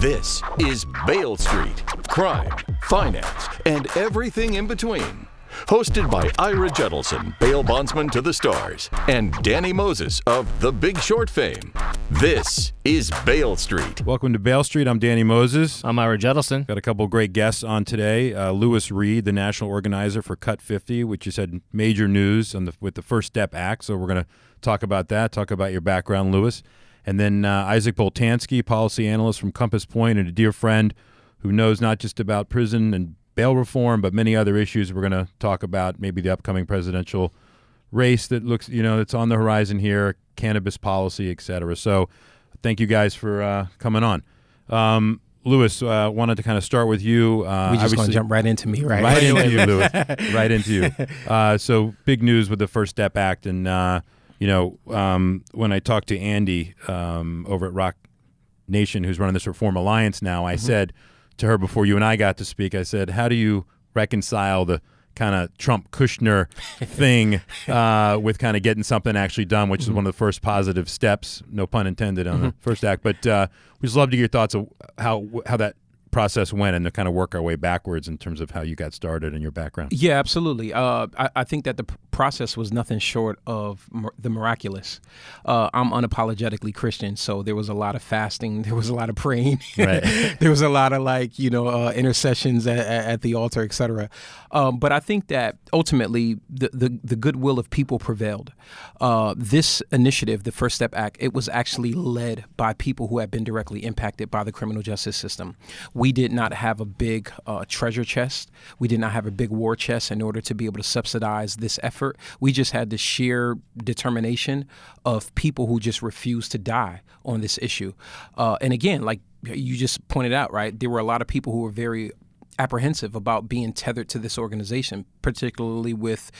This is Bail Street. Crime, finance, and everything in between. Hosted by Ira Judelson, bail bondsman to the stars, and Danny Moses of The Big Short fame. This is Bail Street. Welcome to Bail Street. I'm Danny Moses. I'm Ira Judelson. Got a couple of great guests on today. Lewis Reed, the national organizer for Cut 50, which has had major news with the First Step Act. So we're going to talk about that, talk about your background, Lewis. And then Issac Boltansky, policy analyst from Compass Point, and a dear friend who knows not just about prison and bail reform, but many other issues. We're going to talk about maybe the upcoming presidential race that looks, it's on the horizon here, cannabis policy, et cetera. So thank you guys for coming on. Lewis, wanted to kind of start with you. We're just going to jump right into me, right? Right into you, Lewis. Right into you. So big news with the First Step Act. And, when I talked to Andy over at Rock Nation, who's running this Reform Alliance now, I said to her before you and I got to speak, I said, how do you reconcile the kind of Trump-Kushner thing with kind of getting something actually done, which is one of the first positive steps, no pun intended, on the First Act. But we'd just love to get your thoughts of how that process went and to kind of work our way backwards in terms of how you got started and your background. Yeah, absolutely. I think that the process was nothing short of the miraculous. I'm unapologetically Christian, so there was a lot of fasting, there was a lot of praying, right. There was a lot of intercessions at the altar, et cetera. But I think that ultimately the goodwill of people prevailed. This initiative, the First Step Act, it was actually led by people who had been directly impacted by the criminal justice system. We did not have a big treasure chest. We did not have a big war chest in order to be able to subsidize this effort. We just had the sheer determination of people who just refused to die on this issue. And again, like you just pointed out, right, there were a lot of people who were very apprehensive about being tethered to this organization, particularly with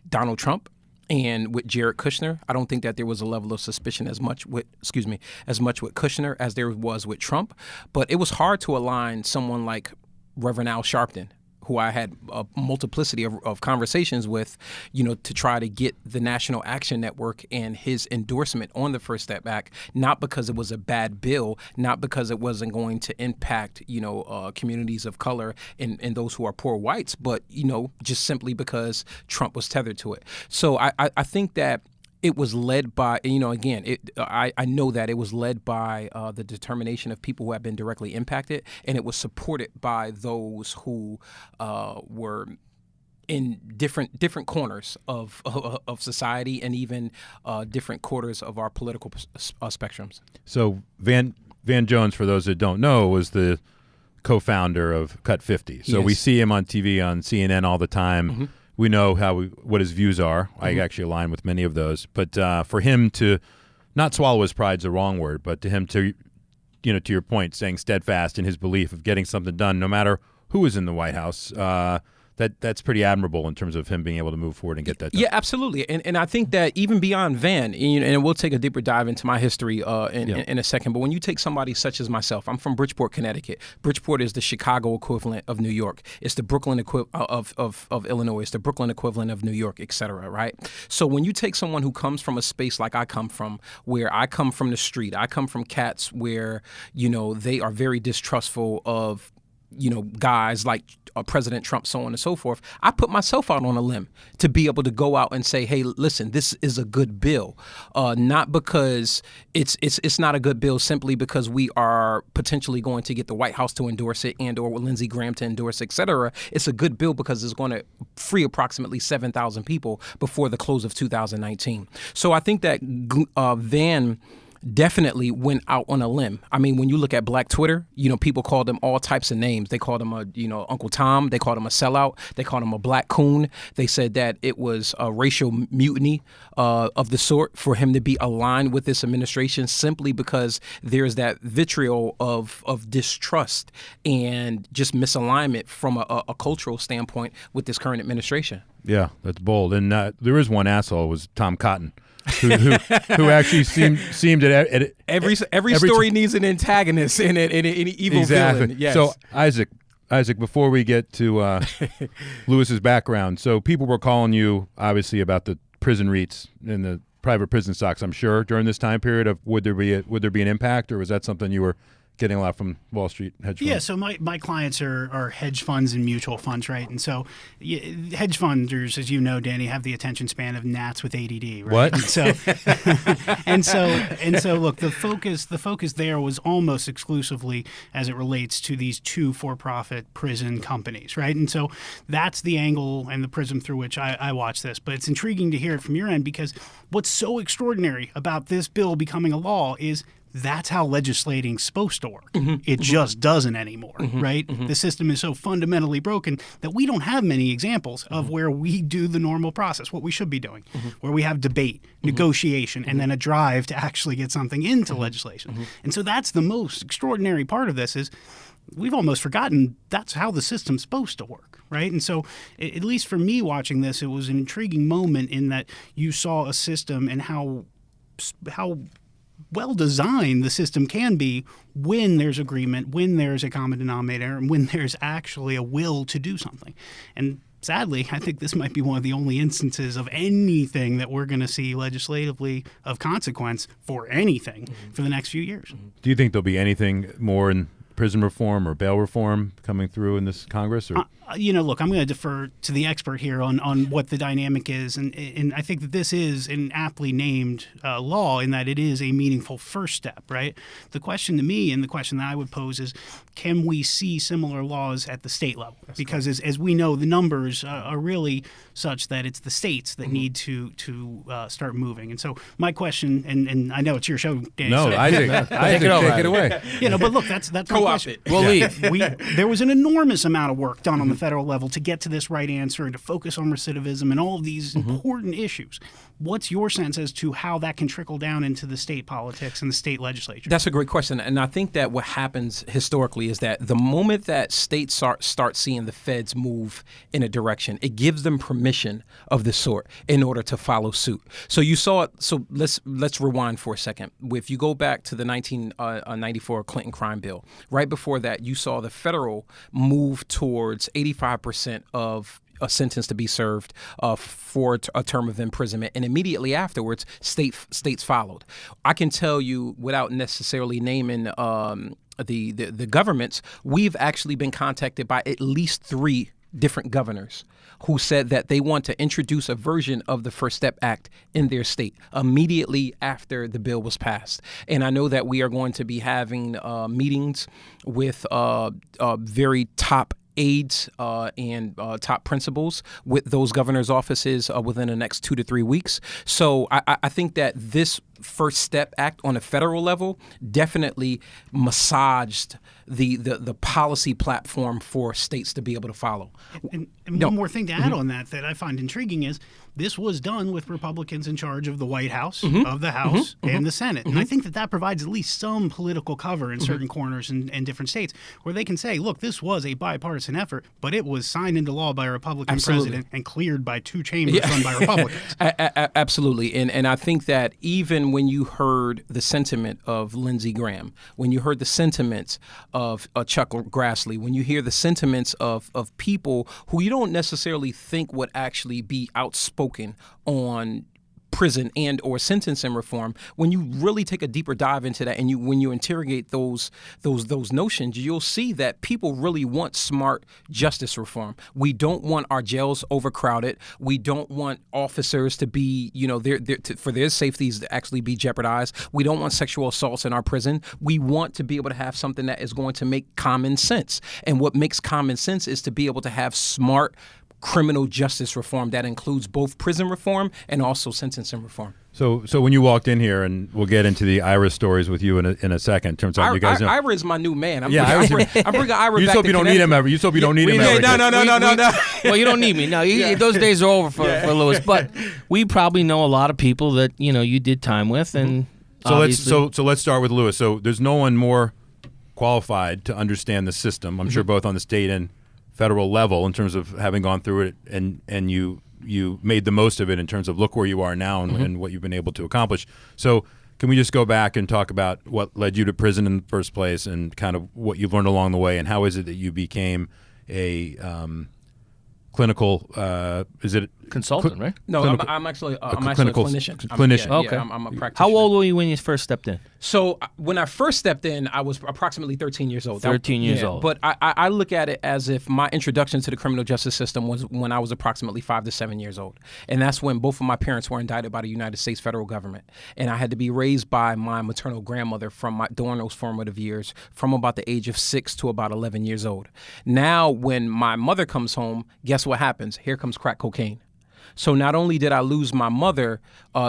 Donald Trump. And with Jared Kushner, I don't think that there was a level of suspicion as much with Kushner as there was with Trump. But it was hard to align someone like Reverend Al Sharpton, who I had a multiplicity of conversations with, to try to get the National Action Network and his endorsement on the First Step Act, not because it was a bad bill, not because it wasn't going to impact, communities of color and those who are poor whites, but, just simply because Trump was tethered to it. So I think that it was led by, I know that it was led by the determination of people who have been directly impacted, and it was supported by those who were in different corners of society and even different quarters of our political spectrums. So Van Jones, for those that don't know, was the co-founder of Cut 50. So we see him on TV on CNN all the time. We know what his views are. I actually align with many of those. But for him to not swallow his pride's the wrong word, but to him to your point, staying steadfast in his belief of getting something done, no matter who is in the White House, that's pretty admirable in terms of him being able to move forward and get that done. Yeah, absolutely. And I think that even beyond Van, and we'll take a deeper dive into my history in a second, but when you take somebody such as myself, I'm from Bridgeport, Connecticut. Bridgeport is the Chicago equivalent of New York. It's the Brooklyn equivalent of Illinois. It's the Brooklyn equivalent of New York, et cetera, right? So when you take someone who comes from a space like I come from, where I come from the street, I come from cats where, they are very distrustful of guys like President Trump, so on and so forth. I put myself out on a limb to be able to go out and say, hey, listen, this is a good bill. Not because it's not a good bill simply because we are potentially going to get the White House to endorse it and or Lindsey Graham to endorse it, et cetera. It's a good bill because it's going to free approximately 7,000 people before the close of 2019. So I think that Van definitely went out on a limb. I mean, when you look at Black Twitter, people called him all types of names. They called him Uncle Tom. They called him a sellout. They called him a black coon. They said that it was a racial mutiny of the sort for him to be aligned with this administration simply because there's that vitriol of distrust and just misalignment from a cultural standpoint with this current administration. Yeah, that's bold. And there is one asshole, was Tom Cotton. who actually seemed at every story needs an antagonist and an evil villain. Yes. So Issac, before we get to Lewis's background, so people were calling you obviously about the prison REITs and the private prison stocks. I'm sure during this time period of would there be an impact, or was that something you were getting a lot from Wall Street hedge funds? Yeah, so my clients are hedge funds and mutual funds, right? And so hedge funders, as you know, Danny, have the attention span of gnats with ADD, right? What? And so look, the focus there was almost exclusively as it relates to these two for-profit prison companies, right? And so that's the angle and the prism through which I watch this. But it's intriguing to hear it from your end, because what's so extraordinary about this bill becoming a law is that's how legislating's supposed to work. It just doesn't anymore, right? The system is so fundamentally broken that we don't have many examples of where we do the normal process, what we should be doing, where we have debate, negotiation, and then a drive to actually get something into legislation. And so that's the most extraordinary part of this is we've almost forgotten that's how the system's supposed to work, right? And so at least for me watching this, it was an intriguing moment in that you saw a system and how well designed the system can be when there's agreement, when there's a common denominator, and when there's actually a will to do something. And sadly, I think this might be one of the only instances of anything that we're going to see legislatively of consequence for anything for the next few years. Do you think there'll be anything more in prison reform or bail reform coming through in this Congress? Or? Look, I'm going to defer to the expert here on what the dynamic is. And I think that this is an aptly named law in that it is a meaningful first step, right? The question to me and the question that I would pose is, can we see similar laws at the state level? Because as we know, the numbers are really such that it's the states that need to start moving. And so my question, and I know it's your show, Dan. No, so, I think take it away. But look, that's my question. We'll leave. There was an enormous amount of work done on the federal level to get to this right answer and to focus on recidivism and all of these important issues. What's your sense as to how that can trickle down into the state politics and the state legislature? That's a great question. And I think that what happens historically is that the moment that states start seeing the feds move in a direction, it gives them permission of this sort in order to follow suit. So you saw it. So let's rewind for a second. If you go back to the 1994 Clinton crime bill, right before that, you saw the federal move towards 85% of a sentence to be served for a term of imprisonment, and immediately afterwards, states followed. I can tell you, without necessarily naming the governments, we've actually been contacted by at least 3 different governors who said that they want to introduce a version of the First Step Act in their state immediately after the bill was passed. And I know that we are going to be having meetings with very top aides and top principals with those governors' offices within the next 2 to 3 weeks. So I think that this First Step Act on a federal level definitely massaged the policy platform for states to be able to follow. And one more thing to add on that I find intriguing is this was done with Republicans in charge of the White House, of the House, and the Senate. And I think that provides at least some political cover in certain corners in different states where they can say, look, this was a bipartisan effort, but it was signed into law by a Republican president and cleared by 2 chambers run by Republicans. Absolutely. And I think that even when you heard the sentiment of Lindsey Graham, when you heard the sentiments of Chuck Grassley, when you hear the sentiments of people who you don't necessarily think would actually be outspoken on prison and or sentencing reform, when you really take a deeper dive into that and when you interrogate those notions, you'll see that people really want smart justice reform. We don't want our jails overcrowded. We don't want officers to be, for their safeties to actually be jeopardized. We don't want sexual assaults in our prison. We want to be able to have something that is going to make common sense. And what makes common sense is to be able to have smart criminal justice reform that includes both prison reform and also sentencing reform. So when you walked in here, and we'll get into the Ira stories with you in a second. Turns out you guys know. Ira is my new man. I'm Ira. bringing Ira you back hope you don't need him ever. You hope you don't need him ever. No. Well, you don't need me. No, those days are over for Lewis. But we probably know a lot of people that you did time with, and so let's start with Lewis. So there's no one more qualified to understand the system. I'm sure both on the state and federal level in terms of having gone through it, and you made the most of it in terms of look where you are now and what you've been able to accomplish. So can we just go back and talk about what led you to prison in the first place and kind of what you've learned along the way, and how is it that you became a clinical. Is it Consultant, right? No, clinical- I'm actually a clinical clinician. clinician. Okay. I'm a practitioner. How old were you when you first stepped in? So when I first stepped in, I was approximately 13 years old. 13 years old. But I look at it as if my introduction to the criminal justice system was when I was approximately 5 to 7 years old. And that's when both of my parents were indicted by the United States federal government. And I had to be raised by my maternal grandmother during those formative years, from about the age of 6 to about 11 years old. Now, when my mother comes home, guess what happens? Here comes crack cocaine. So not only did I lose my mother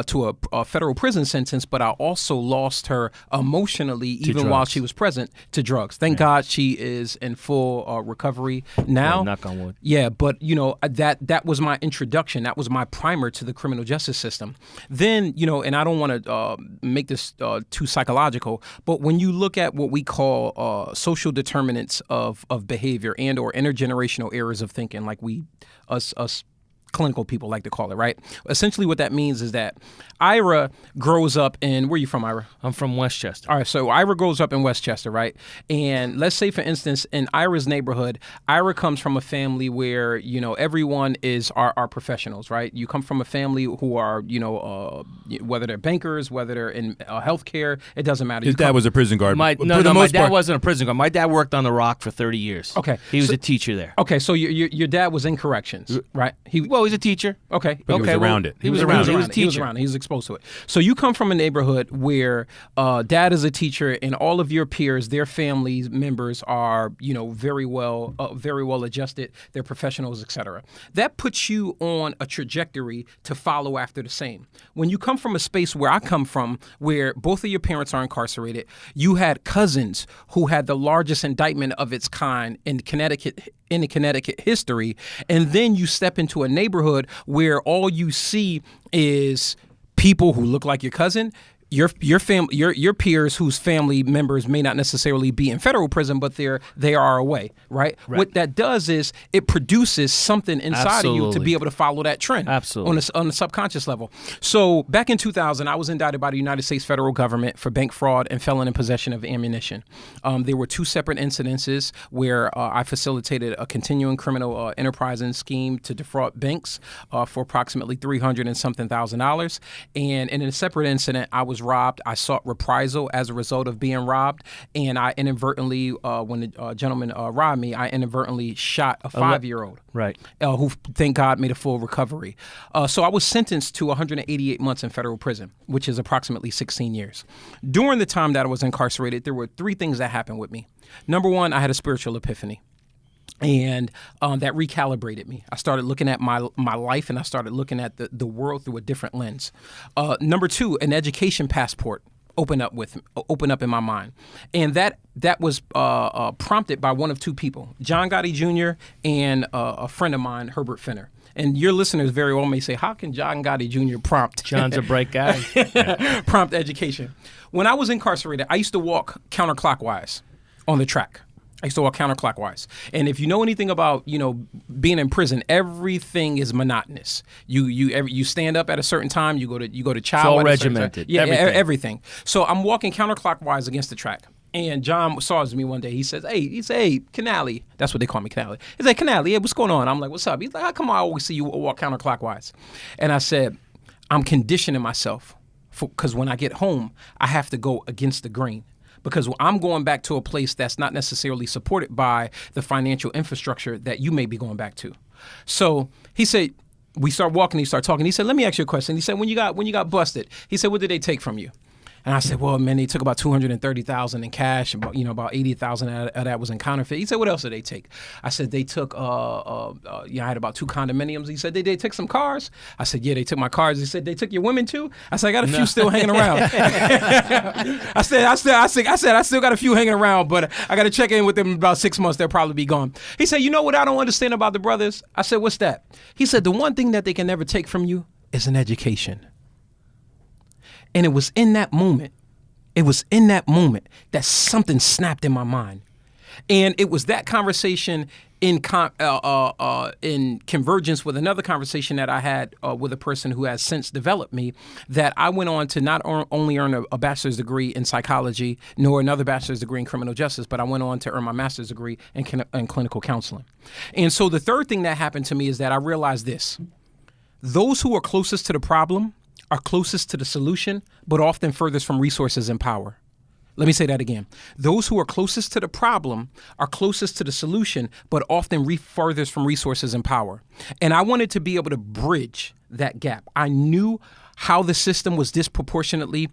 to a federal prison sentence, but I also lost her emotionally, even while she was present, to drugs. Thank God she is in full recovery now. Yeah, knock on wood. Yeah, but that was my introduction. That was my primer to the criminal justice system. Then and I don't want to make this too psychological, but when you look at what we call social determinants of behavior and or intergenerational errors of thinking, like us clinical people like to call it, right? Essentially what that means is that Ira grows up in, where are you from, Ira? I'm from Westchester. All right, so Ira grows up in Westchester, right? And let's say, for instance, in Ira's neighborhood, Ira comes from a family where, everyone are professionals, right? You come from a family who are, whether they're bankers, whether they're in healthcare, it doesn't matter. His dad was a prison guard. My dad wasn't a prison guard. My dad worked on the Rock for 30 years. Okay. He was a teacher there. Okay, so your dad was in corrections, right? Well, he's a teacher. Okay. But he was around it. He was around it. He was a He was teacher. around it. He was exposed to it. So you come from a neighborhood where dad is a teacher, and all of your peers, their family members are, very well adjusted. They're professionals, etc. That puts you on a trajectory to follow after the same. When you come from a space where I come from, where both of your parents are incarcerated, you had cousins who had the largest indictment of its kind in Connecticut history, and then you step into a neighborhood where all you see is people who look like your cousin, your family, your peers whose family members may not necessarily be in federal prison, but they are away, right? What that does is it produces something inside of you to be able to follow that trend. Absolutely. On a subconscious level. So back in 2000, I was indicted by the United States federal government for bank fraud and felon in possession of ammunition. There were 2 separate incidences where I facilitated a continuing criminal enterprising scheme to defraud banks for approximately $300 and something thousand. And in a separate incident, I was robbed. I sought reprisal as a result of being robbed, and I inadvertently, when the gentleman robbed me, I inadvertently shot a 5-year-old. Right. Who, thank God, made a full recovery. So I was sentenced to 188 months in federal prison, which is approximately 16 years. During the time that I was incarcerated, there were 3 things that happened with me. Number 1, I had a spiritual epiphany. And that recalibrated me. I started looking at my life, and I started looking at the world through a different lens. Number 2, an education passport opened up in my mind, and that was prompted by one of 2 people, John Gotti Jr. and a friend of mine, Herbert Finner. And your listeners very well may say, how can John Gotti Jr. prompt? John's a bright guy. Prompt education. When I was incarcerated, I used to walk counterclockwise on the track. I used to walk counterclockwise. And if you know anything about, being in prison, everything is monotonous. You stand up at a certain time, you go to chow. It's all at a certain time. regimented. Yeah, everything. So I'm walking counterclockwise against the track. And John saws me one day. He says, hey, Canali. That's what they call me, Canali. He's like, Canali, hey, what's going on? I'm like, what's up? He's like, how come I always see you walk counterclockwise? And I said, I'm conditioning myself because when I get home, I have to go against the grain. Because I'm going back to a place that's not necessarily supported by the financial infrastructure that you may be going back to. So he said, we start walking, he started talking. He said, let me ask you a question. He said, when you got busted, he said, what did they take from you? And I said, well, man, they took about $230,000 in cash, about $80,000 of that was in counterfeit. He said, what else did they take? I said, they took, I had about 2 condominiums. He said, they took some cars. I said, yeah, they took my cars. He said, they took your women too? I said, I got a few still hanging around. I said, I still got a few hanging around, but I got to check in with them in about 6 months. They'll probably be gone. He said, you know what I don't understand about the brothers? I said, what's that? He said, the one thing that they can never take from you is an education. And it was in that moment that something snapped in my mind. And it was that conversation in convergence with another conversation that I had with a person who has since developed me, that I went on to not only earn a bachelor's degree in psychology, nor another bachelor's degree in criminal justice, but I went on to earn my master's degree in clinical counseling. And so the third thing that happened to me is that I realized this: those who are closest to the problem are closest to the solution, but often furthest from resources and power. Let me say that again. Those who are closest to the problem are closest to the solution, but often furthest from resources and power. And I wanted to be able to bridge that gap. I knew how the system was disproportionately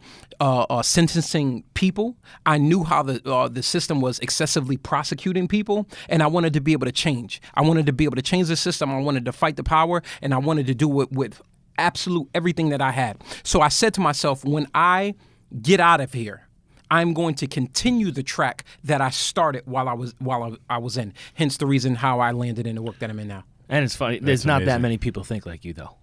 sentencing people. I knew how the system was excessively prosecuting people, and I wanted to be able to change. I wanted to be able to change the system. I wanted to fight the power, and I wanted to do it with absolute everything that I had. So I said to myself, when I get out of here, I'm going to continue the track that I started while I was in. Hence the reason how I landed in the work that I'm in now. And it's funny. There's not that many people think like you, though.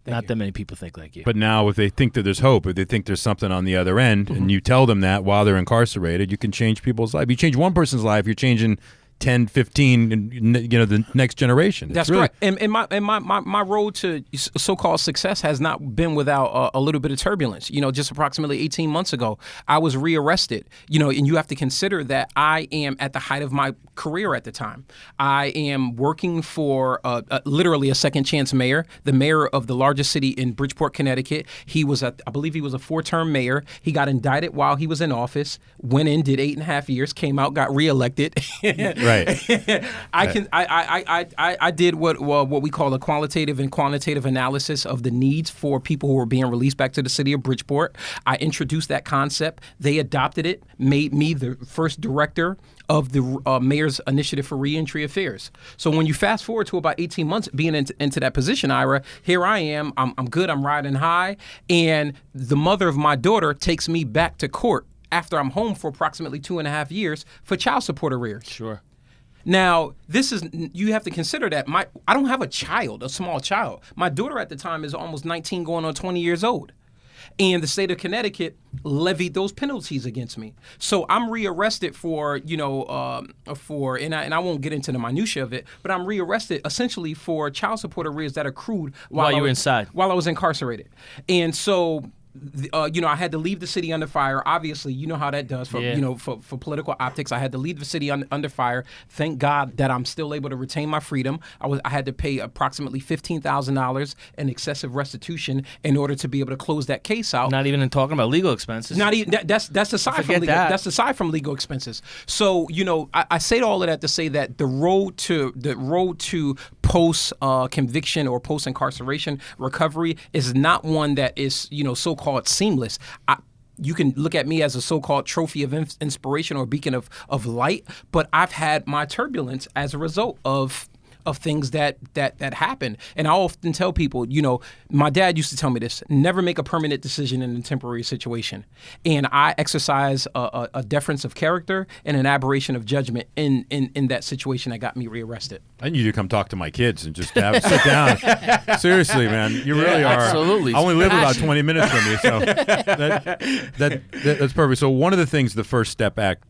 Not that many people think like you. But now if they think that there's hope, if they think there's something on the other end, and you tell them that while they're incarcerated, you can change people's life. You change one person's life, you're changing 10, 15, and the next generation. That's correct. And my road to so-called success has not been without a little bit of turbulence. Just approximately 18 months ago, I was rearrested. And you have to consider that I am at the height of my career at the time. I am working for literally a second chance mayor, the mayor of the largest city in Bridgeport, Connecticut. I believe he was a 4-term mayor. He got indicted while he was in office, went in, did 8.5 years, came out, got reelected. Right. I did what we call a qualitative and quantitative analysis of the needs for people who were being released back to the city of Bridgeport. I introduced that concept. They adopted it, made me the first director of the Mayor's Initiative for Reentry Affairs. So when you fast forward to about 18 months being into that position, Ira, here I am. I'm good. I'm riding high. And the mother of my daughter takes me back to court after I'm home for approximately 2.5 years for child support arrears. Sure. Now, you have to consider that I don't have a small child. My daughter at the time is almost 19 going on 20 years old. And the state of Connecticut levied those penalties against me. So I'm rearrested and I won't get into the minutia of it, but I'm rearrested essentially for child support arrears that accrued while you were inside. While I was incarcerated. And so I had to leave the city under fire. Obviously, you know how that does for political optics. I had to leave the city under fire. Thank God that I'm still able to retain my freedom. I had to pay approximately $15,000 in excessive restitution in order to be able to close that case out. Not even talking about legal expenses. Not even that's aside from legal. That's aside from legal expenses. So I say all of that to say that the road to post conviction or post incarceration recovery is not one that is so-called seamless. You can look at me as a so-called trophy of inspiration or beacon of light, but I've had my turbulence as a result of things that happen. And I often tell people, my dad used to tell me this: never make a permanent decision in a temporary situation. And I exercise a deference of character and an aberration of judgment in that situation that got me rearrested. I need you to come talk to my kids and just sit down. Seriously, man, you really are. Absolutely. I only live about 20 minutes from you, so that's perfect. So one of the things the First Step Act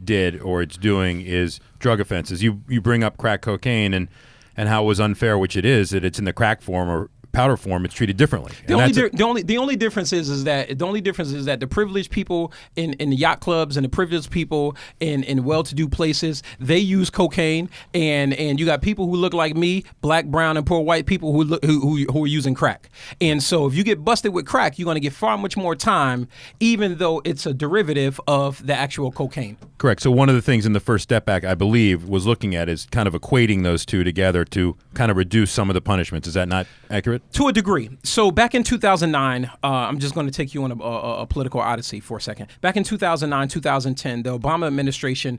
did, or it's doing, is drug offenses. You bring up crack cocaine and how it was unfair, which it is, that it's in the crack form or powder form, it's treated differently. The only difference is that the privileged people in the yacht clubs and the privileged people in well-to-do places, they use cocaine, and you got people who look like me, black, brown, and poor white people who are using crack. And so if you get busted with crack, you're going to get far much more time, even though it's a derivative of the actual cocaine. Correct. So one of the things in the First Step Act, I believe, was looking at is kind of equating those two together to kind of reduce some of the punishments. Is that not accurate? To a degree. So back in 2009, I'm just going to take you on a political odyssey for a second. Back in 2009, 2010, the Obama administration,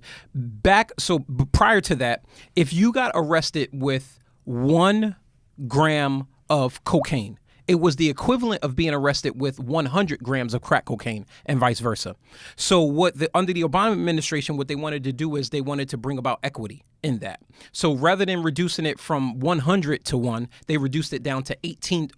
prior to that, if you got arrested with 1 gram of cocaine, it was the equivalent of being arrested with 100 grams of crack cocaine and vice versa. So under the Obama administration, what they wanted to do is they wanted to bring about equity. in that. So rather than reducing it from 100 to 1, they reduced it down to 18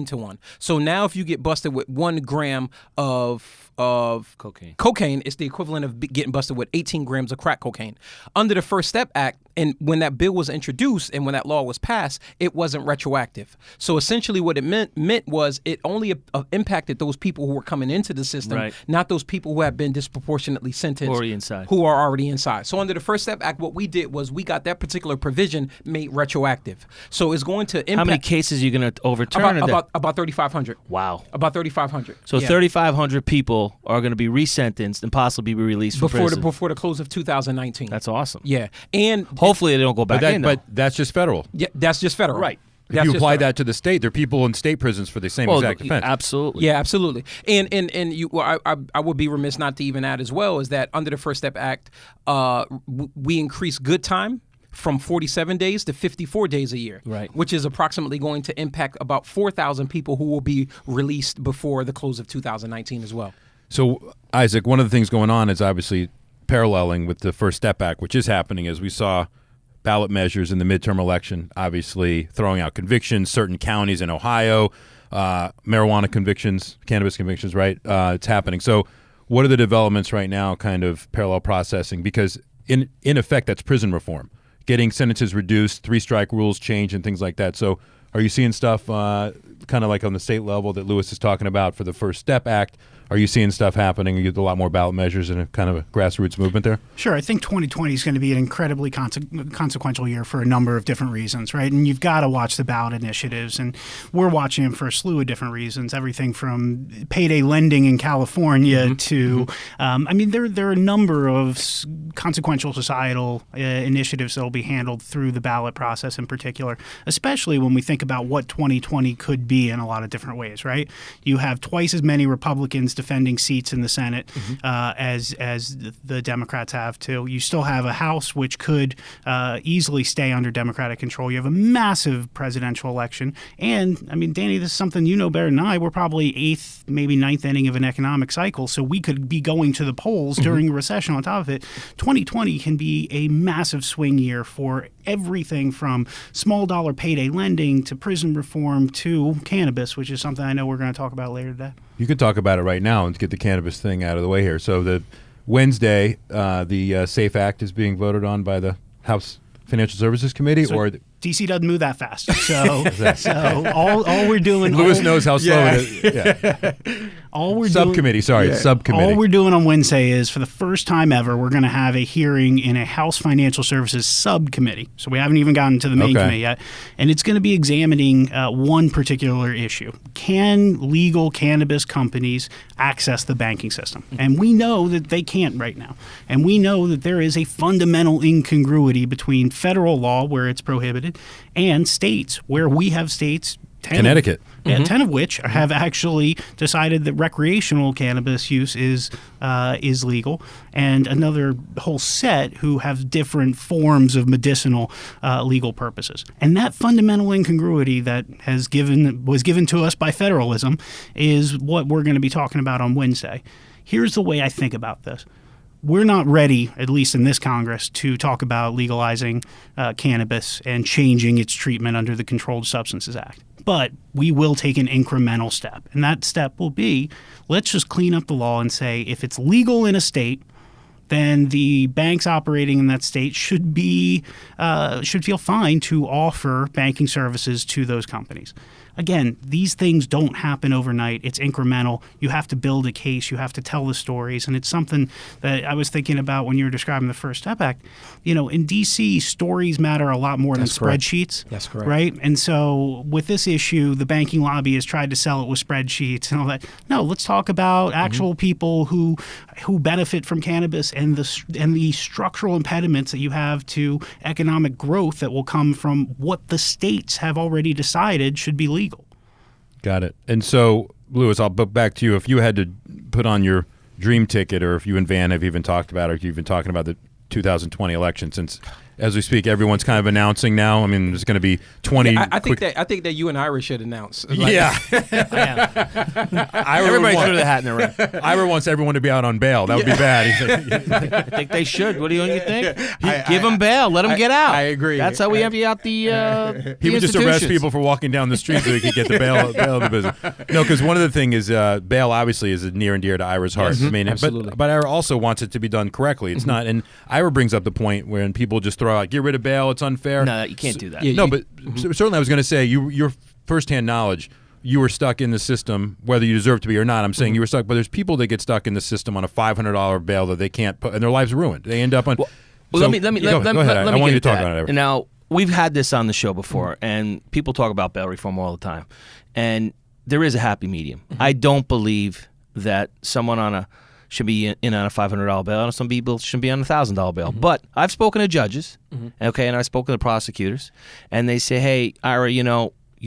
to 1. So now if you get busted with 1 gram of cocaine, it's the equivalent of getting busted with 18 grams of crack cocaine. Under the First Step Act, and when that bill was introduced and when that law was passed, it wasn't retroactive. So essentially what it meant was it only impacted those people who were coming into the system, not those people who have been disproportionately sentenced, who are already inside. So under the First Step Act, what we did was we got that particular provision made retroactive. So it's going to impact. How many cases are you going to overturn? About 3,500. Wow. About 3,500. So 3,500 people are going to be resentenced and possibly be released from prison before the close of 2019. That's awesome. Yeah, and hopefully they don't go back in. But that's just federal. Yeah, that's just federal. Right. If you apply that to the state, there are people in state prisons for the same exact offense. Absolutely. Yeah, absolutely. And you, I would be remiss not to even add as well is that under the First Step Act, we increase good time from 47 days to 54 days a year, which is approximately going to impact about 4,000 people who will be released before the close of 2019 as well. So, Isaac, one of the things going on is obviously paralleling with the First Step Act, which is happening as we saw ballot measures in the midterm election, obviously throwing out convictions, certain counties in Ohio, marijuana convictions, cannabis convictions, right? It's happening. So what are the developments right now, kind of parallel processing? Because in effect, that's prison reform, getting sentences reduced, 3-strike rules change and things like that. So are you seeing stuff kind of like on the state level that Lewis is talking about for the First Step Act? Are you seeing stuff happening? You get a lot more ballot measures and a kind of a grassroots movement there? Sure. I think 2020 is going to be an incredibly consequential year for a number of different reasons, right? And you've got to watch the ballot initiatives. And we're watching them for a slew of different reasons, everything from payday lending in California to, I mean, there are a number of consequential societal initiatives that will be handled through the ballot process in particular, especially when we think about what 2020 could be in a lot of different ways, right? You have twice as many Republicans defending seats in the Senate as the Democrats have too. You still have a House which could easily stay under Democratic control. You have a massive presidential election. And, I mean, Danny, this is something you know better than I. We're probably 8th, maybe 9th inning of an economic cycle, so we could be going to the polls during a recession on top of it. 2020 can be a massive swing year for everything from small dollar payday lending to prison reform to cannabis, which is something I know we're going to talk about later today. You can talk about it right now and get the cannabis thing out of the way here. So the Wednesday, the SAFE Act is being voted on by the House Financial Services Committee, or DC doesn't move that fast. So all we're doing. Lewis knows how slow it is. Yeah. All we're subcommittee. Subcommittee. All we're doing on Wednesday is, for the first time ever, we're going to have a hearing in a House Financial Services subcommittee. So we haven't even gotten to the main committee yet, and it's going to be examining one particular issue: can legal cannabis companies access the banking system? And we know that they can't right now, and we know that there is a fundamental incongruity between federal law, where it's prohibited, and states, where we have states. Connecticut. 10 of which have actually decided that recreational cannabis use is legal, and another whole set who have different forms of medicinal legal purposes. And that fundamental incongruity that was given to us by federalism is what we're going to be talking about on Wednesday. Here's the way I think about this. We're not ready, at least in this Congress, to talk about legalizing cannabis and changing its treatment under the Controlled Substances Act. But we will take an incremental step. And that step will be, let's just clean up the law and say if it's legal in a state, then the banks operating in that state should feel fine to offer banking services to those companies. Again, these things don't happen overnight. It's incremental. You have to build a case. You have to tell the stories. And it's something that I was thinking about when you were describing the First Step Act. You know, in D.C., stories matter a lot more than spreadsheets. That's correct. Right? And so with this issue, the banking lobby has tried to sell it with spreadsheets and all that. No, let's talk about actual people who benefit from cannabis and the structural impediments that you have to economic growth that will come from what the states have already decided should be legal. Got it. And so, Lewis, I'll book back to you. If you had to put on your dream ticket, or if you and Van have even talked about it, or if you've been talking about the 2020 election, since as we speak, everyone's kind of announcing now. I mean, there's going to be 20. I think that you and Ira should announce. Yeah. Everybody threw the hat in the ring. Ira wants everyone to be out on bail. That would be bad. He's like, I think they should. What do you think? Give them bail. Let them get out. I agree. That's how we empty out the he would just arrest people for walking down the street so he could get the bail of the business. No, because one of the things is bail obviously is near and dear to Ira's heart. I mean, absolutely. But Ira also wants it to be done correctly. It's not. And Ira brings up the point when people just throw out, get rid of bail, it's unfair. No, you can't do that. No, but certainly I was going to say, your firsthand knowledge, you were stuck in the system, whether you deserve to be or not. I'm saying you were stuck, but there's people that get stuck in the system on a $500 bail that they can't put, and their lives ruined. They end up on. Well, let me go ahead. I want you to talk on it. Now, we've had this on the show before, and people talk about bail reform all the time, and there is a happy medium. I don't believe that someone should be in on a $500 bail, and some people should be on a $1,000 bail. But I've spoken to judges, okay, and I've spoken to prosecutors, and they say, hey, Ira, you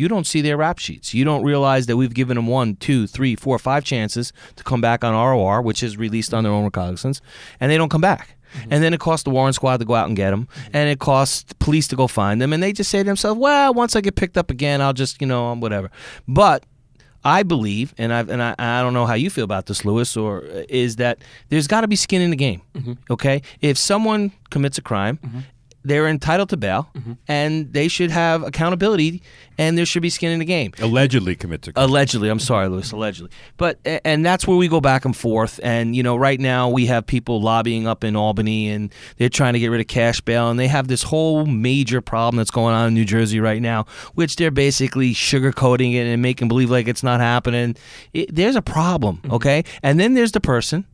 don't see their rap sheets. You don't realize that we've given them 1, 2, 3, 4, 5 chances to come back on ROR, which is released on their own recognizance, and they don't come back. And then it costs the warrant squad to go out and get them, and it costs the police to go find them, and they just say to themselves, well, once I get picked up again, I'll just, whatever. But I believe, and I don't know how you feel about this, Lewis, is that there's got to be skin in the game, okay? If someone commits a crime, they're entitled to bail, and they should have accountability, and there should be skin in the game. Allegedly commits a crime. Allegedly. I'm sorry, Lewis, allegedly. But, and that's where we go back and forth, and, right now we have people lobbying up in Albany, and they're trying to get rid of cash bail, and they have this whole major problem that's going on in New Jersey right now, which they're basically sugarcoating it and making believe like it's not happening. There's a problem, okay? And then there's the person,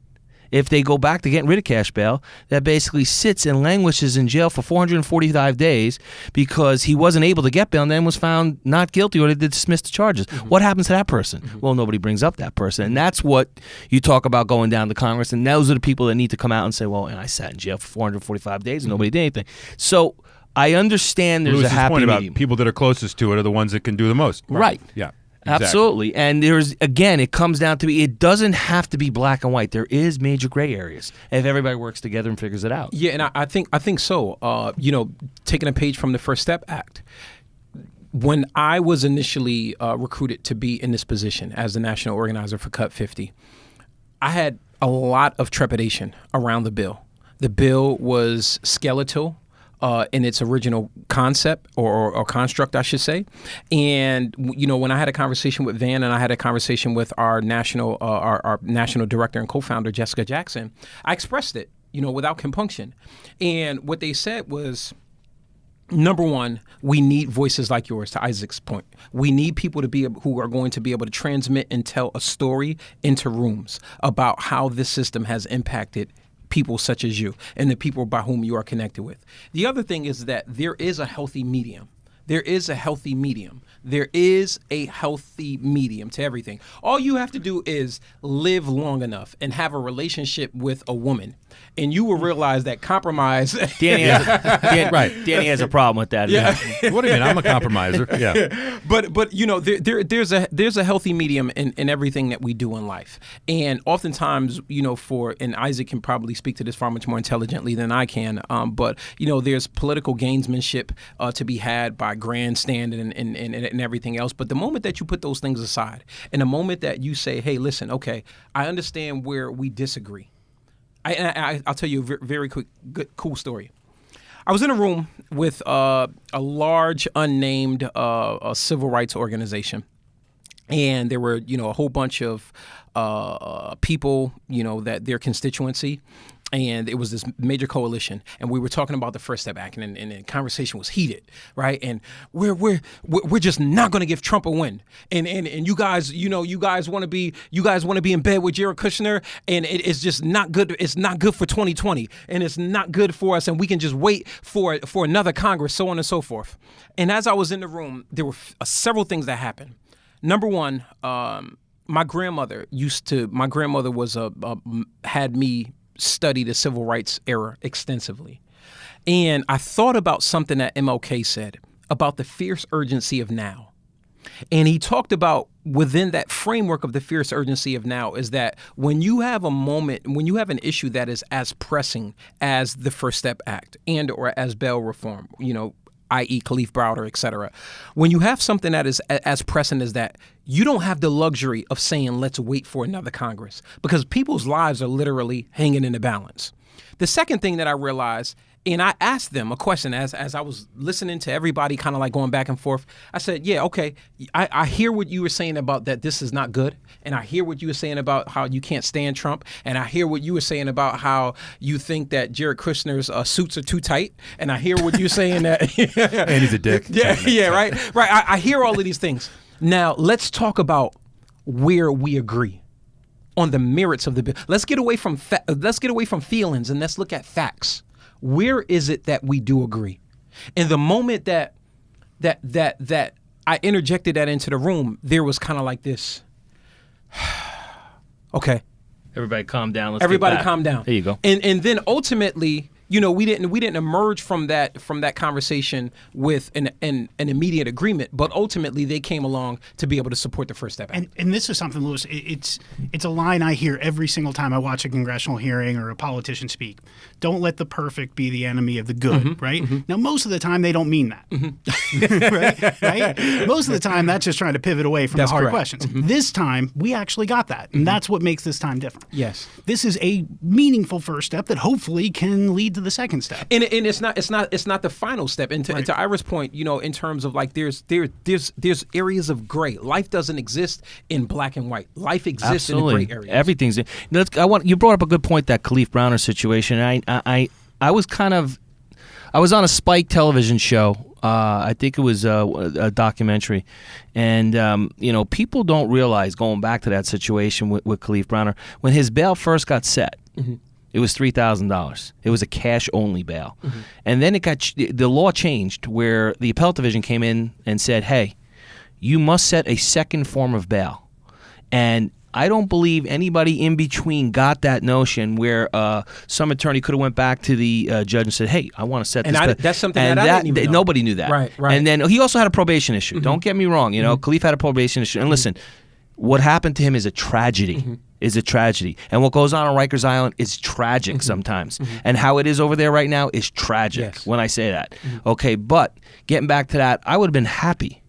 if they go back to getting rid of cash bail, that basically sits and languishes in jail for 445 days because he wasn't able to get bail and then was found not guilty or they dismissed the charges. What happens to that person? Well, nobody brings up that person. And that's what you talk about going down to Congress. And those are the people that need to come out and say, well, and I sat in jail for 445 days and nobody did anything. So I understand there's Lewis's a happy point about medium. people that are closest to it are the ones that can do the most. Right. Yeah. Exactly. Absolutely. And it comes down to it doesn't have to be black and white. There is major gray areas if everybody works together and figures it out. Yeah, and I think so. Taking a page from the First Step Act. When I was initially recruited to be in this position as the national organizer for Cut 50, I had a lot of trepidation around the bill. The bill was skeletal in its original concept or construct, I should say. And, when I had a conversation with Van and I had a conversation with our national director and co-founder, Jessica Jackson, I expressed it, without compunction. And what they said was, number one, we need voices like yours, to Isaac's point. We need people who are going to be able to transmit and tell a story into rooms about how this system has impacted people such as you and the people by whom you are connected with. The other thing is that there is a healthy medium. There is a healthy medium. There is a healthy medium to everything. All you have to do is live long enough and have a relationship with a woman, and you will realize that compromise. Danny has a problem with that. Yeah. What do you mean? I'm a compromiser. Yeah. But there's a healthy medium in everything that we do in life, and oftentimes and Isaac can probably speak to this far much more intelligently than I can. But there's political gamesmanship to be had by grandstanding and everything else. But the moment that you put those things aside, and the moment that you say, hey, listen, okay, I understand where we disagree. I'll tell you a very quick, cool story. I was in a room with a large, unnamed civil rights organization. And there were, a whole bunch of people, that their constituency. And it was this major coalition, and we were talking about the First Step Act, and the conversation was heated, right? And we're just not going to give Trump a win, and you guys want to be in bed with Jared Kushner, and it's just not good. It's not good for 2020, and it's not good for us, and we can just wait for another Congress, so on and so forth. And as I was in the room, there were several things that happened. Number one, my grandmother had me study the civil rights era extensively. And I thought about something that MLK said about the fierce urgency of now. And he talked about within that framework of the fierce urgency of now is that when you have a moment, when you have an issue that is as pressing as the First Step Act and or as bail reform, i.e. Kalief, Browder, et cetera, when you have something that is as pressing as that, you don't have the luxury of saying, let's wait for another Congress, because people's lives are literally hanging in the balance. The second thing that I realized, and I asked them a question as I was listening to everybody kind of like going back and forth. I said, yeah, okay, I hear what you were saying about that this is not good. And I hear what you were saying about how you can't stand Trump. And I hear what you were saying about how you think that Jared Kushner's suits are too tight. And I hear what you're saying that... And he's a dick. Yeah, right. I hear all of these things. Now, let's talk about where we agree on the merits of the bill. Let's get away from feelings and let's look at facts. Where is it that we do agree? In the moment that I interjected that into the room, there was kind of like this. Okay. Everybody calm down. Everybody calm down. There you go. And then ultimately, we didn't emerge from that conversation with an immediate agreement, but ultimately they came along to be able to support the First Step Act. And this is something, Lewis, it's a line I hear every single time I watch a congressional hearing or a politician speak. Don't let the perfect be the enemy of the good, right? Mm-hmm. Now, most of the time they don't mean that, right? Most of the time that's just trying to pivot away from the hard questions. Mm-hmm. This time we actually got that, and that's what makes this time different. Yes. This is a meaningful first step that hopefully can lead to the second step. And it's not the final step. And to Ira's point, in terms of like there's areas of gray. Life doesn't exist in black and white. Life exists in the gray areas. Everything's. You brought up a good point, that Kalief Browder situation. I was on a Spike television show. I think it was a documentary, and people don't realize, going back to that situation with Kalief Browder, when his bail first got set. Mm-hmm. It was $3,000. It was a cash-only bail. Mm-hmm. And then the law changed where the appellate division came in and said, hey, you must set a second form of bail. And I don't believe anybody in between got that notion where some attorney could have went back to the judge and said, hey, I want to set this. That's something that I didn't even know. Nobody knew that. Right. And then he also had a probation issue. Mm-hmm. Don't get me wrong. Kalief had a probation issue. And listen, what happened to him is a tragedy. Mm-hmm. Is a tragedy. And what goes on Rikers Island is tragic sometimes. Mm-hmm. And how it is over there right now is tragic when I say that. Mm-hmm. Okay, but getting back to that, I would have been happy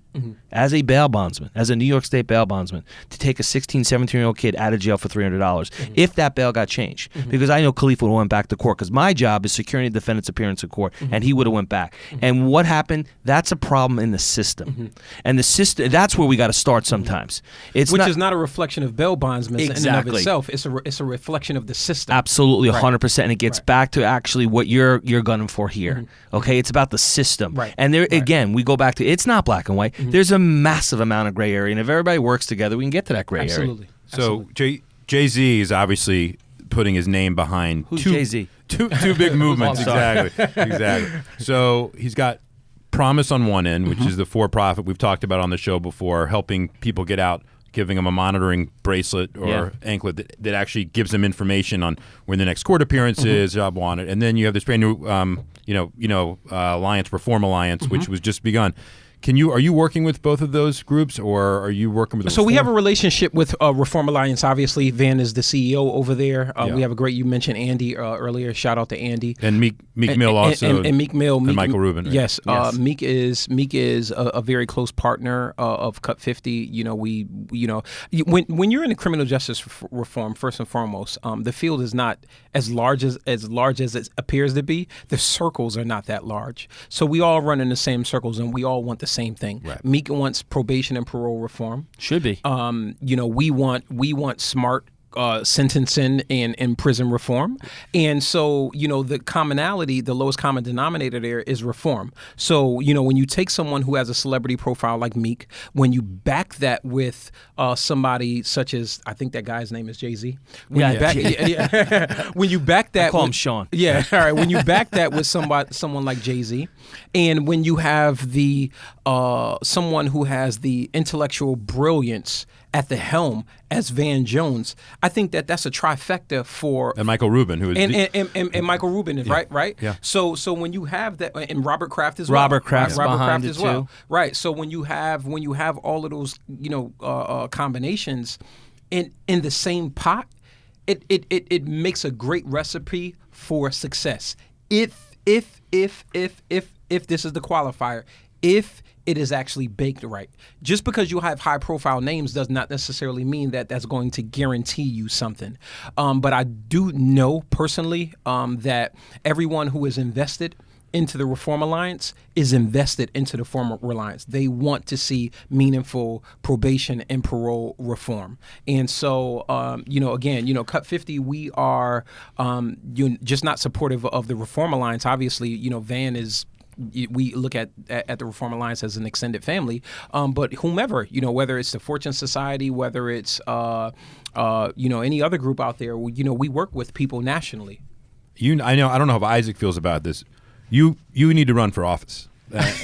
as a bail bondsman, as a New York State bail bondsman, to take a 16, 17-year-old kid out of jail for $300 if that bail got changed. Because I know Kalief would have went back to court, because my job is securing the defendant's appearance in court, and he would have went back. And what happened? That's a problem in the system. And the system, that's where we got to start sometimes. Which is not a reflection of bail bondsmen in and of itself. It's a reflection of the system. Absolutely, 100%. And it gets back to actually what you're gunning for here. Okay? It's about the system. Right. And there again, we go back to, it's not black and white. There's a massive amount of gray area, and if everybody works together, we can get to that gray area. So Jay-Z is obviously putting his name behind Jay-Z? Two big movements. Exactly. So he's got Promise on one end, which is the for-profit we've talked about on the show before, helping people get out, giving them a monitoring bracelet or anklet that actually gives them information on when the next court appearance is, job wanted. And then you have this brand new Alliance, Reform Alliance, which was just begun. Are you working with both of those groups, or are you working with? So we have a relationship with Reform Alliance. Obviously, Van is the CEO over there. We have a great. You mentioned Andy earlier. Shout out to Andy and Meek Mill also, and Meek Mill and Michael Rubin. Right? Yes, Meek is a very close partner of Cut 50. When you're in the criminal justice reform, first and foremost, the field is not as large as it appears to be. The circles are not that large, so we all run in the same circles, and we all want the same thing. Right. Meek wants probation and parole reform. Should be. We want smart sentencing and prison reform. And so, the commonality, the lowest common denominator there is reform. So, when you take someone who has a celebrity profile like Meek, when you back that with somebody such as, I think that guy's name is Jay-Z. When you back that, I call him Sean. Yeah, all right. When you back that with someone like Jay-Z, and when you have the someone who has the intellectual brilliance at the helm as Van Jones, I think that that's a trifecta for And Michael Rubin, who is and Michael Rubin is right. Yeah. So when you have that, and Robert Kraft as well. Robert Kraft's Robert behind Kraft it as well. too. Right. So when you have all of those combinations in the same pot, it makes a great recipe for success. If this is the qualifier, if it is actually baked right. Just because you have high-profile names does not necessarily mean that that's going to guarantee you something. But I do know personally that everyone who is invested into the Reform Alliance is invested into the Reform Alliance. They want to see meaningful probation and parole reform. And so, again, Cut 50, we are just not supportive of the Reform Alliance. Obviously, Van is... We look at the Reform Alliance as an extended family, but whomever, whether it's the Fortune Society, whether it's any other group out there, we work with people nationally. I don't know how Isaac feels about this. You need to run for office.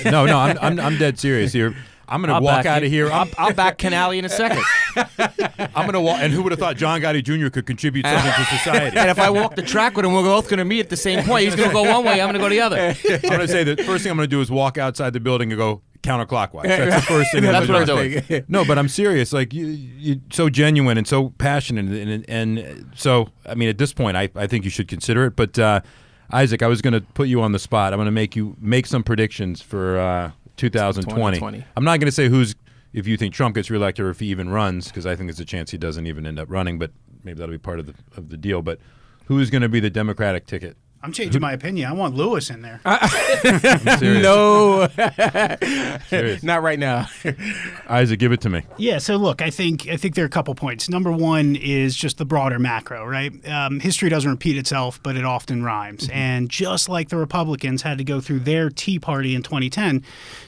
No, I'm dead serious here. I'm going to walk out of here. I'll back Canali in a second. I'm going to walk. And who would have thought John Gotti Jr. could contribute something to society? And if I walk the track with him, we're both going to meet at the same point. He's going to go one way, I'm going to go the other. I'm going to say the first thing I'm going to do is walk outside the building and go counterclockwise. That's the first thing. That's what I'm doing. No, but I'm serious. Like you're so genuine and so passionate, and so I mean, at this point, I think you should consider it. But Isaac, I was going to put you on the spot. I'm going to make you make some predictions for 2020. I'm not going to say if you think Trump gets reelected or if he even runs, because I think there's a chance he doesn't even end up running, but maybe that'll be part of the deal. But who's going to be the Democratic ticket? I'm changing my opinion. I want Lewis in there. I'm serious. No, Serious. not right now. Isaac, give it to me. Yeah, so look, I think there are a couple points. Number one is just the broader macro, right? History doesn't repeat itself, but it often rhymes. Mm-hmm. And just like the Republicans had to go through their Tea Party in 2010,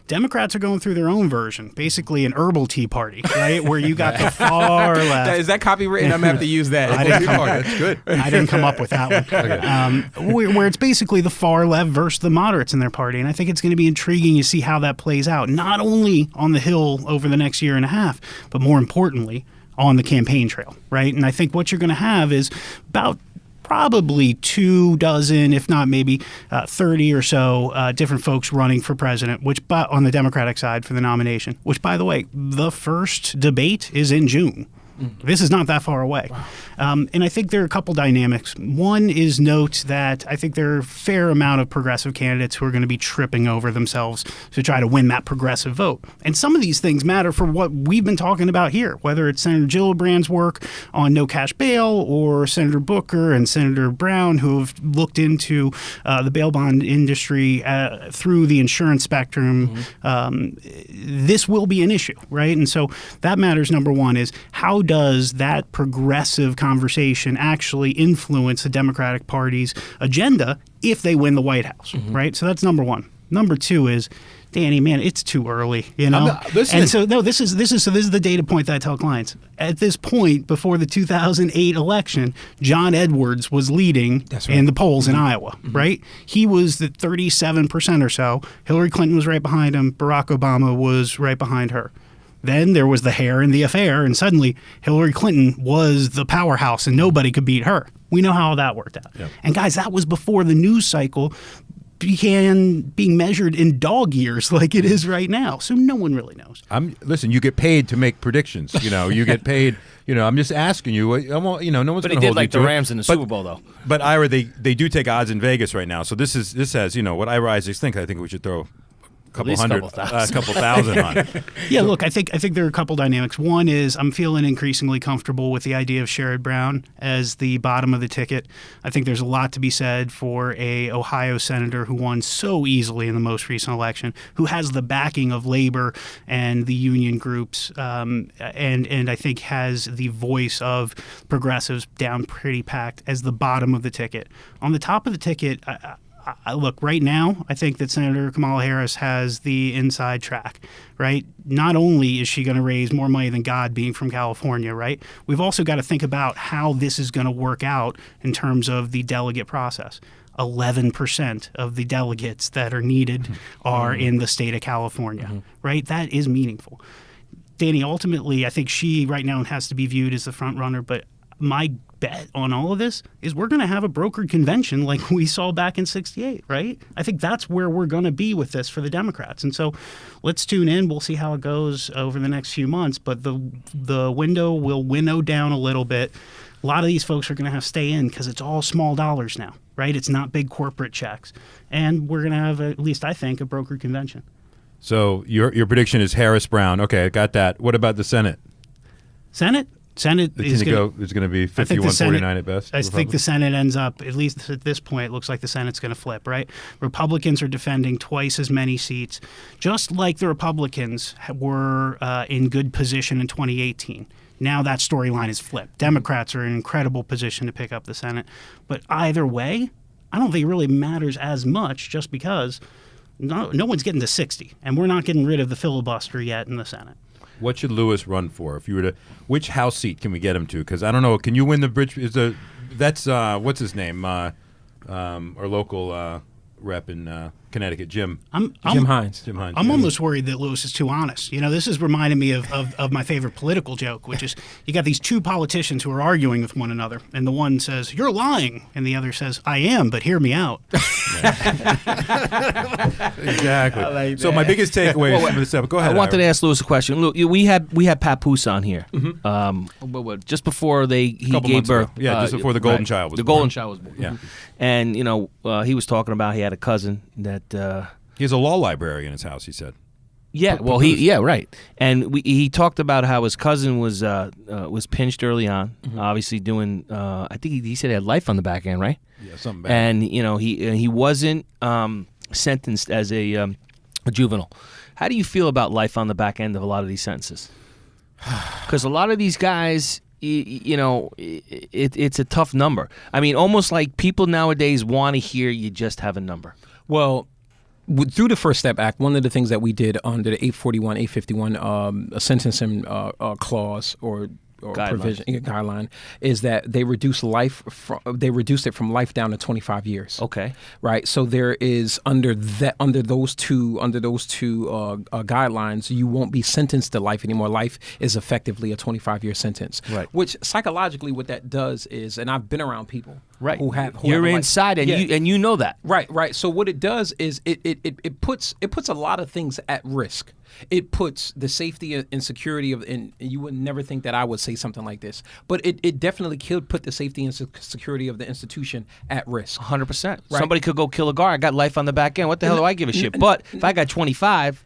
Democrats are going through their own version, basically an herbal Tea Party, right? Where you got the far left. Is that copywritten? I'm going to have to use that. That's good. I didn't come up with that one. Okay. Where it's basically the far left versus the moderates in their party. And I think it's going to be intriguing to see how that plays out, not only on the Hill over the next year and a half, but more importantly, on the campaign trail, right? And I think what you're going to have is about probably 24, if not maybe 30 or so different folks running for president, but on the Democratic side for the nomination, which, by the way, the first debate is in June. This is not that far away. Wow. And I think there are a couple dynamics. One is note that I think there are a fair amount of progressive candidates who are going to be tripping over themselves to try to win that progressive vote. And some of these things matter for what we've been talking about here, whether it's Senator Gillibrand's work on no cash bail or Senator Booker and Senator Brown, who have looked into the bail bond industry through the insurance spectrum. This will be an issue, right? And so that matters. Number one is how does that progressive conversation actually influence the Democratic Party's agenda if they win the White House, right? So that's number one. Number two is, Danny, man, it's too early, And so this is the data point that I tell clients. At this point, before the 2008 election, John Edwards was leading in the polls in Iowa, right? He was at 37% or so. Hillary Clinton was right behind him. Barack Obama was right behind her. Then there was the hair in the affair, and suddenly Hillary Clinton was the powerhouse, and nobody could beat her. We know how that worked out. Yep. And guys, that was before the news cycle began being measured in dog years like it is right now. So no one really knows. Listen, you get paid to make predictions. You get paid. I'm just asking you. No one's going to hold you to it. But he did like the Rams in the Super Bowl, though. But Ira, they do take odds in Vegas right now. So this has what Ira Isaacs think. I think we should throw a couple thousand on. Yeah, look, I think there are a couple dynamics. One is I'm feeling increasingly comfortable with the idea of Sherrod Brown as the bottom of the ticket. I think there's a lot to be said for a Ohio senator who won so easily in the most recent election, who has the backing of labor and the union groups, and I think has the voice of progressives down pretty packed as the bottom of the ticket. On the top of the ticket, look, right now, I think that Senator Kamala Harris has the inside track, right? Not only is she going to raise more money than God being from California, right? We've also got to think about how this is going to work out in terms of the delegate process. 11% of the delegates that are needed are in the state of California, right? That is meaningful. Danny, ultimately, I think she right now has to be viewed as the front runner, but my bet on all of this is we're going to have a brokered convention like we saw back in 68, right? I think that's where we're going to be with this for the Democrats. And so let's tune in. We'll see how it goes over the next few months, but the window will winnow down a little bit. A lot of these folks are going to have to stay in because it's all small dollars now, right? It's not big corporate checks. And we're going to have, at least I think, a brokered convention. So your prediction is Harris Brown. Okay, I got that. What about the Senate? Senate is going to be 51-49 at best. I think the Senate ends up, at least at this point, it looks like the Senate's going to flip, right? Republicans are defending twice as many seats, just like the Republicans were in good position in 2018. Now that storyline is flipped. Democrats are in an incredible position to pick up the Senate. But either way, I don't think it really matters as much just because no one's getting to 60, and we're not getting rid of the filibuster yet in the Senate. What should Lewis run for? If you were to, which House seat can we get him to? Because I don't know. Can you win the bridge? That's what's his name? Our local rep in Connecticut, Jim Hines. I'm almost worried that Lewis is too honest. This is reminding me of my favorite political joke, which is you got these two politicians who are arguing with one another, and the one says, "You're lying," and the other says, "I am, but hear me out." Exactly. Like so my biggest takeaway from this episode. Go ahead. I wanted to ask Lewis a question. Look, we had Papoose on here, just before he gave birth. Yeah, just before the golden child was born. The golden child was born. Yeah, and he was talking about he had a cousin that he has a law library in his house. He said. Yeah, well, right, and he talked about how his cousin was pinched early on, obviously doing. I think he said he had life on the back end, right? Yeah, something bad. And he wasn't sentenced as a juvenile. How do you feel about life on the back end of a lot of these sentences? Because a lot of these guys, it's a tough number. I mean, almost like people nowadays want to hear you just have a number. Well, through the First Step Act, one of the things that we did under the 841, 851 a sentencing clause or provision guideline is that they reduced it from life down to 25 years. Okay. Right. So there is under those two guidelines, you won't be sentenced to life anymore. Life is effectively a 25-year sentence. Right. Which psychologically, what that does is, and I've been around people. Right. You're inside and you know that. Right. So what it does is it puts a lot of things at risk. It puts the safety and security and you would never think that I would say something like this, but it definitely could put the safety and security of the institution at risk. 100%. Right? Somebody could go kill a guard. I got life on the back end. What the hell do I give a shit? But if I got 25,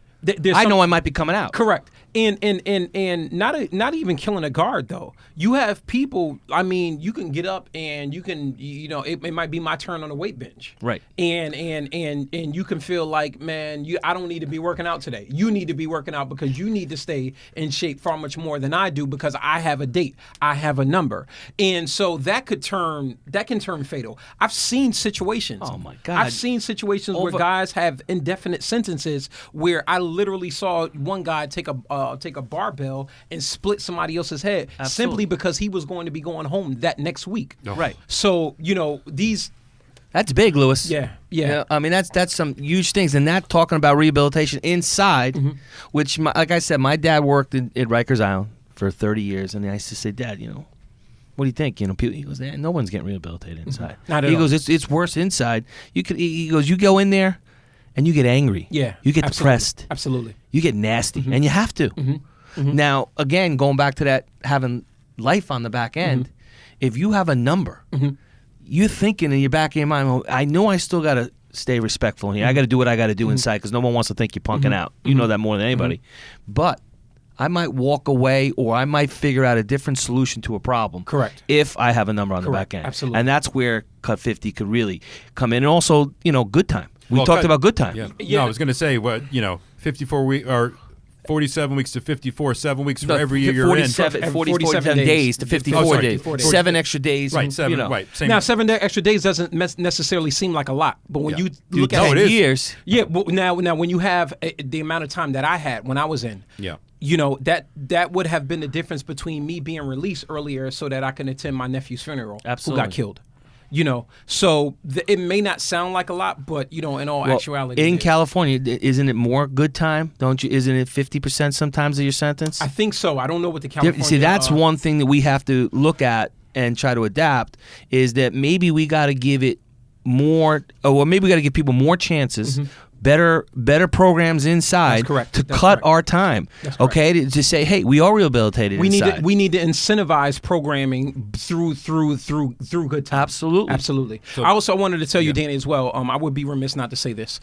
I know I might be coming out. Correct. And not even killing a guard though. You have people. I mean, you can get up and you can it might be my turn on the weight bench. Right. And you can feel like, man, I don't need to be working out today. You need to be working out because you need to stay in shape far much more than I do because I have a date. I have a number. And so that can turn fatal. I've seen situations. Oh my God. I've seen situations where guys have indefinite sentences where I literally saw one guy take a barbell and split somebody else's head. Absolutely. Simply because he was going to be going home that next week. No. Right. So, these... That's big, Lewis. Yeah. I mean, that's some huge things. And that talking about rehabilitation inside, which, like I said, my dad worked at Rikers Island for 30 years. And I used to say, Dad, what do you think? He goes, no one's getting rehabilitated inside. Not at all. He goes, it's worse inside. He goes, you go in there and you get angry. Yeah. You get absolutely. depressed. Absolutely. You get nasty. And you have to. Now, again, going back to that, having life on the back end, if you have a number, you're thinking in your back of your mind, well, I know I still got to stay respectful in here. I got to do what I got to do inside because no one wants to think you're punking out. You know that more than anybody. But I might walk away or I might figure out a different solution to a problem. Correct. If I have a number on the back end. Absolutely. And that's where Cut 50 could really come in. And also, good time. We talked about good time. Yeah. No, I was going to say, 54 weeks or 47 weeks to 54, 7 weeks for every year you're in. 47 days to 54 days. 7 extra days. Right, 7, right. Same. Now, 7 extra days doesn't necessarily seem like a lot, but when you look at 10 years. Yeah, but now when you have the amount of time that I had when I was in. Yeah. That would have been the difference between me being released earlier so that I can attend my nephew's funeral. Absolutely. Who got killed. So it may not sound like a lot, but in all actuality, in California, isn't it more good time? Don't you? Isn't it 50% sometimes of your sentence? I think so. I don't know what the California. See, that's one thing that we have to look at and try to adapt. Is that maybe we got to give it more, or maybe we got to give people more chances. Better programs inside. That's correct. To That's cut correct. our time. That's Okay, to say, hey, we are rehabilitated. We inside. need to incentivize programming through good time. Absolutely. I also wanted to tell you, Danny, as well. I would be remiss not to say this.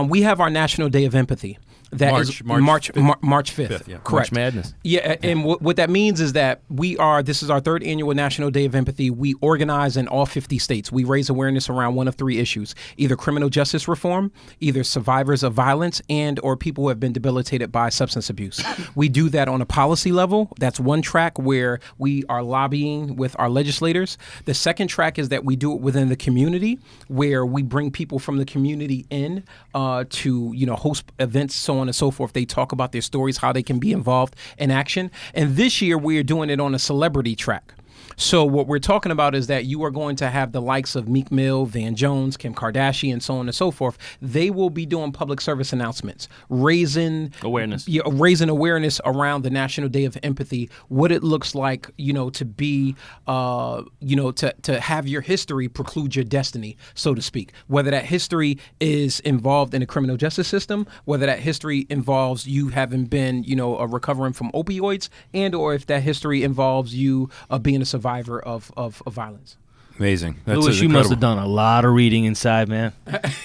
We have our National Day of Empathy. That is March 5th. Yeah. Correct. March Madness. Yeah, and what that means is that this is our 3rd annual National Day of Empathy. We organize in all 50 states. We raise awareness around one of 3 issues: either criminal justice reform, either survivors of violence, and or people who have been debilitated by substance abuse. We do that on a policy level. That's one track where we are lobbying with our legislators. The second track is that we do it within the community, where we bring people from the community in to host events, so on and so forth. They talk about their stories, how they can be involved in action. And this year we are doing it on a celebrity track. So what we're talking about is that you are going to have the likes of Meek Mill, Van Jones, Kim Kardashian, so on and so forth. They will be doing public service announcements, raising awareness around the National Day of Empathy, what it looks like, to be, to have your history preclude your destiny, so to speak. Whether that history is involved in the criminal justice system, whether that history involves you having been, recovering from opioids, and or if that history involves you being a survivor of violence. Amazing. Louis, you must have done a lot of reading inside, man.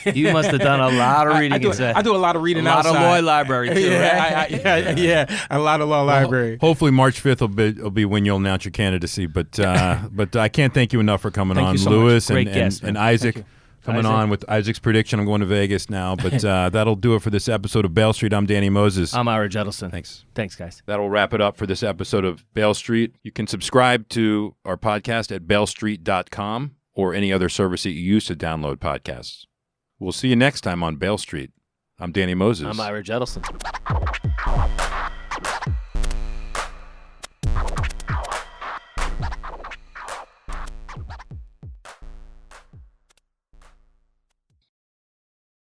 You must have done a lot of reading inside. I do a lot of reading outside. A lot outside. of law library, too, right? A lot of law library. Hopefully March 5th will be when you'll announce your candidacy. But I can't thank you enough for coming on, you so Louis, much. Great guest, and Isaac. Thank you. Coming on with Isaac's prediction. I'm going to Vegas now, but that'll do it for this episode of Bail Street. I'm Danny Moses. I'm Ira Jettleson. Thanks, guys. That'll wrap it up for this episode of Bail Street. You can subscribe to our podcast at bailstreet.com or any other service that you use to download podcasts. We'll see you next time on Bail Street. I'm Danny Moses. I'm Ira Jettleson.